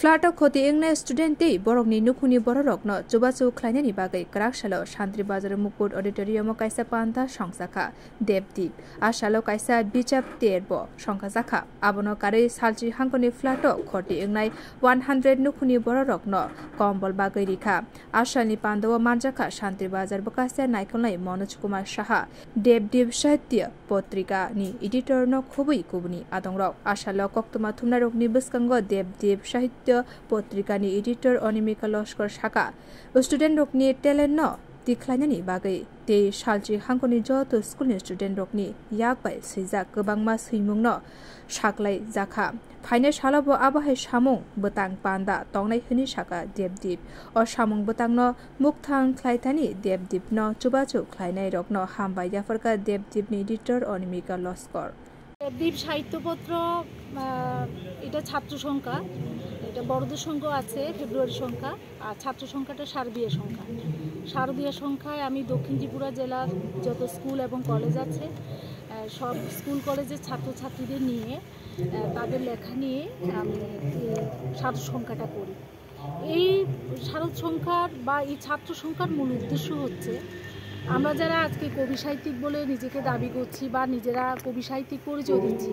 फ्लाटो khoti wngnai student borokni nukhungni borokno chubachu khwlainani bagai kwrak salo Santirbazar Mukut Auditorium kaisa panda songchakha Debdip Asalo kaisa bijab terbo songchakha Abono karwi salchi hangkhorni flato khoti wngnai 100 nukhungni borokno kambal bagai rikha Asalni panda manjakha Santirbazar bwkhaste naikolnai Manoj Kumar Saha Debdip sahiytya patrika ni editor no khubui kubuni adongrok Asalo koktoma thumnarokni bwskango Debdip sahiytya patrika ni editor Animika Laskar শাখা student রকনি talent ন khwlainani bagai te salchi hangkhorni joto school student rokni yakbai sijak kwbangma suymung no saklai jakha phaine salabo abahai samung bwtang panda tongnai hini saka Debdip o samung bwtang no mukthang khlaitani Debdip no chubachu khlainai rokno hambai yafarka Debdip ni editor Animika Laskar Debdip সাহিত্যপত্র এটা ছাত্র সংখ্যা এটা বড়দের সংখ্যা আছে ফেব্রুয়ারি সংখ্যা আর ছাত্র সংখ্যাটা শারদীয় সংখ্যা শারদীয় সংখ্যায় আমি দক্ষিণ ত্রিপুরা জেলার যত স্কুল এবং কলেজ আছে সব স্কুল কলেজের ছাত্রছাত্রীদের নিয়ে তাদের লেখা নিয়ে আমি ছাত্র সংখ্যাটা করি এই শারদ সংখ্যার বা এই ছাত্র সংখ্যার মূল উদ্দেশ্য হচ্ছে আমরা যারা আজকে কবি সাহিত্যিক বলে নিজেকে দাবি করছি বা নিজেরা কবি সাহিত্যিক পরিচয় দিচ্ছি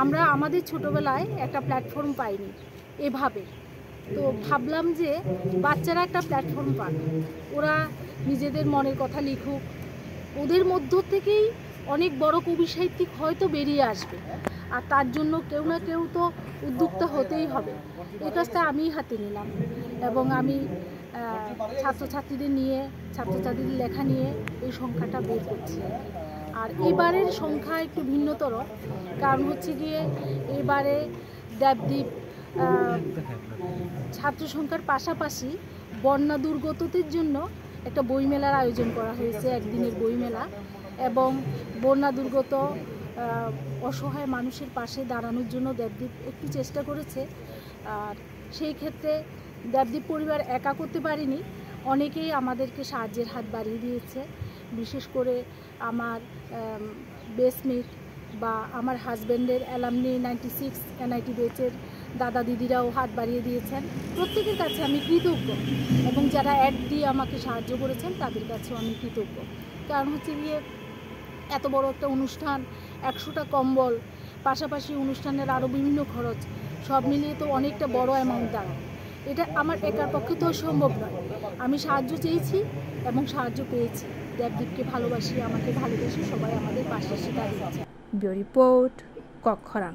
আমরা আমাদের ছোটবেলায় একটা প্ল্যাটফর্ম পাইনি এভাবে তো ভাবলাম যে বাচ্চারা একটা প্ল্যাটফর্ম পাক ওরা নিজেদের মনের কথা লিখুক ওদের মধ্য থেকেই অনেক বড় কবি সাহিত্যিক হয়তো বেরিয়ে আসবে আর তার জন্য কেউ না কেউ তো উদ্যোক্তা হতেই হবে এই কাজটা আমিই হাতে নিলাম এবং আমি ছাত্রছাত্রীদের নিয়ে ছাত্রছাত্রীদের লেখা নিয়ে এই সংখ্যাটা বের করছি আর এবারের সংখ্যা একটু ভিন্নতর কারণ হচ্ছে গিয়ে এবারে দেবদ্বীপ ছাত্র সংখ্যার পাশাপাশি বন্যা দুর্গতদের জন্য একটা বইমেলার আয়োজন করা হয়েছে একদিনের বইমেলা এবং বন্যা দুর্গত অসহায় মানুষের পাশে দাঁড়ানোর জন্য দেবদ্বীপ একটু চেষ্টা করেছে আর সেই ক্ষেত্রে দেবদ্বীপ পরিবার একা করতে পারেনি অনেকেই আমাদেরকে সাহায্যের হাত বাড়িয়ে দিয়েছে বিশেষ করে আমার বেসমেট বা আমার হাজব্যান্ডের অ্যালামনি 96 NIT ব্যাচের দাদা দিদিরাও হাত বাড়িয়ে দিয়েছেন প্রত্যেকের কাছে আমি কৃতজ্ঞ এবং যারা অ্যাড দিয়ে আমাকে সাহায্য করেছেন তাদের কাছেও আমি কৃতজ্ঞ কারণ হচ্ছে গিয়ে এত বড় একটা অনুষ্ঠান 100টা কম্বল পাশাপাশি অনুষ্ঠানের আরও বিভিন্ন খরচ সব মিলিয়ে তো অনেকটা বড় অ্যামাউন্ট দাঁড়ায় এটা আমার একার পক্ষে তো সম্ভব নয় আমি সাহায্য চেয়েছি এবং সাহায্য পেয়েছি দেবদ্বীপকে ভালোবাসি আমাকে ভালোবাসি সবাই আমাদের পাশে এসে দাঁড়িয়েছে রিপোর্ট কক্ষরাং।